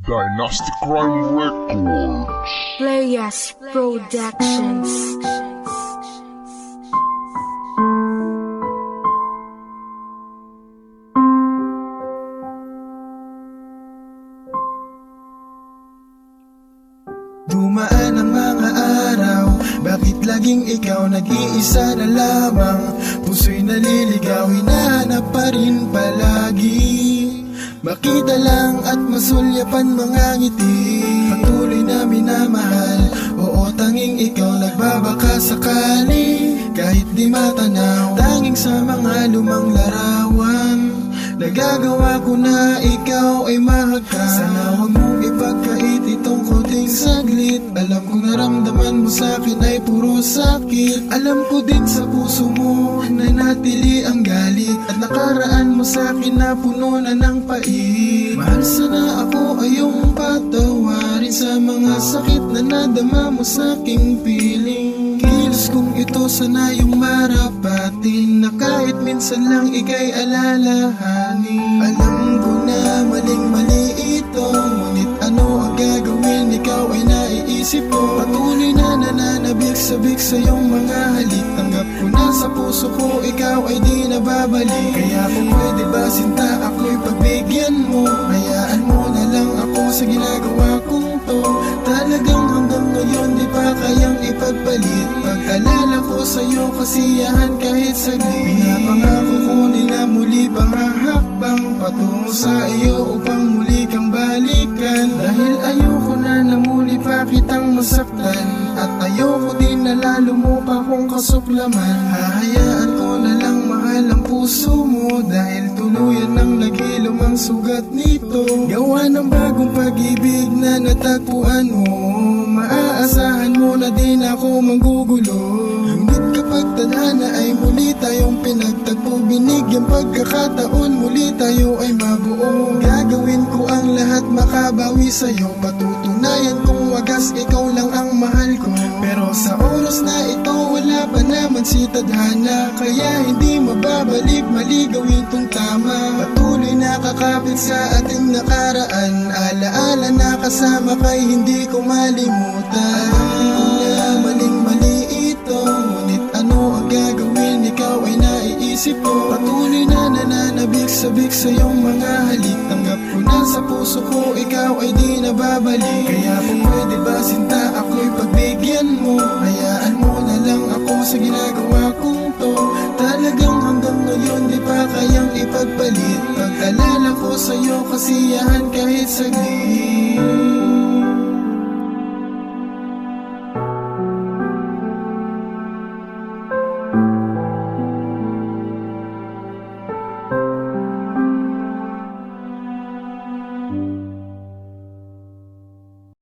Dynastic Crime Records. Playas Productions. Dumaan ang mga araw, bakit laging ikaw nag-iisa na lamang? Puso'y naliligaw, hinahanap pa rin palagi. Makita lang at masulyapan mga ngiti, patuloy na minamahal. Oo, tanging ikaw nagbabaka sakali, kahit di matanaw, tanging sa mga lumang larawan. Nagagawa ko na ikaw ay mahagka. Sana huwag mong ipagkait itong konting saglit. Alam kong naramdaman mo sa'kin ay puro sakit. Alam ko din sa puso mo na natili ang galit, at nakaraan mo sa'kin na puno na ng pait. Mahal, sana ako ay iyong patawarin sa mga sakit na nadama mo sa'king piling. Kilos kong ito sana yung marapatin, na kahit minsan lang ika'y alalahanin. Alam ko na maling-mali ito, ngunit ano ang gagawin, ikaw ay naiisip ko. Patuloy na nananabik-sabik sa iyong mga halik. Tanggap ko na sa puso ko, ikaw ay di nababalik. Kaya kung pwede ba sinta, ako'y pagbigyan mo. Hayaan mo na lang ako sa ginagawa kong to. Talagang hanggang ngayon di pa kayang ipagpalit. Pag-alala ko sa'yo, kasiyahan kahit saglit. Pinapangako ko na muli pang hahakbang patungo sa iyo upang muli kang balikan. Dahil ayoko na muli pa kitang masaktan, at ayoko din na lalo mo pa kong kasuklaman. Hahayaan ko na lang mahal ang puso mo, dahil tuluyan ng nagilom ang sugat nito. Gawa ng bagong pag-ibig na natagpuan mo, maaasahan mo na din ako manggugulo. Ngunit kapag tadhana ay muli tayong pinagtagpo, binigyang pagkakataon muli tayo ay mabuo. Gagawin ko ang lahat makabawi sa'yo, patutunayan kong wagas ikaw lang ang mahal ko. Pero sa oras na ito wala pa naman si tadhana, kaya hindi mababalik, mali gawin tong tama. Patuloy nakakapit sa ating nakaraan, alaala na kasama kay hindi ko malimutan. Alam ko na maling-mali ito, ngunit ano ang gagawin, ikaw ay naiisip ko. Patuloy na nananabik-sabik sa iyong mga halik. Tanggap ko na sa puso ko, ikaw ay di nababalik. Kaya kung pwede ba sinta, ako'y pagbigyan mo. Hayaan mo na lang ako sa ginagawa kong to. Talagang hanggang ngayon di pa kayang ipagpalit. Pag-alala ko sa'yo, kasiyahan kahit saglit.